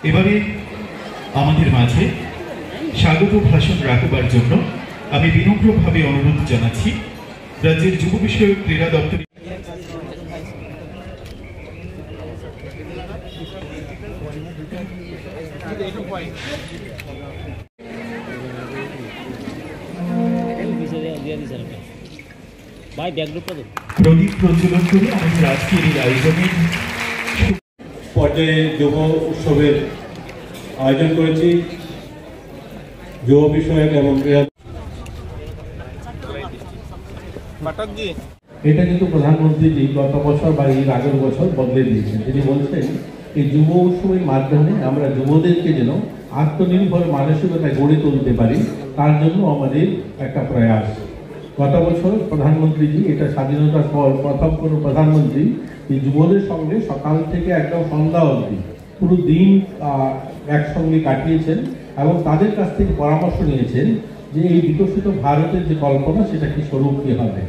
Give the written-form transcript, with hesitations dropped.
এবারে আমাদের মাঝে স্বাগত ভাষণ রাখবার জন্য আমি বিনম্রভাবে অনুরোধ জানাচ্ছি রাজ্যের যুব বিষয়ক ক্রীড়া দপ্তর। প্রদীপ প্রজ্বলন করে আমাদের আজকের এই আয়োজনের পর্যায়ে যুব উৎসবের আয়োজন করেছি। যুব বিষয়ক এবং এটা কিন্তু প্রধানমন্ত্রীজি গত বছর বা এর আগের বছর বদলে দিয়েছেন। তিনি বলছেন এই যুব উৎসবের মাধ্যমে আমরা যুবদেরকে যেন আত্মনির্ভর মানসিকতা গড়ে তুলতে পারি, তার জন্য আমাদের একটা প্রয়াস। গত বছর প্রধানমন্ত্রীজি, এটা স্বাধীনতার পর প্রথম কোনো প্রধানমন্ত্রী এই যুবদের সঙ্গে সকাল থেকে একদম সন্ধ্যা অবধি পুরো দিন একসঙ্গে কাটিয়েছেন এবং তাদের কাছ থেকে পরামর্শ নিয়েছেন যে এই বিকশিত ভারতের যে কল্পনা সেটা কি স্বরূপ কি হবে।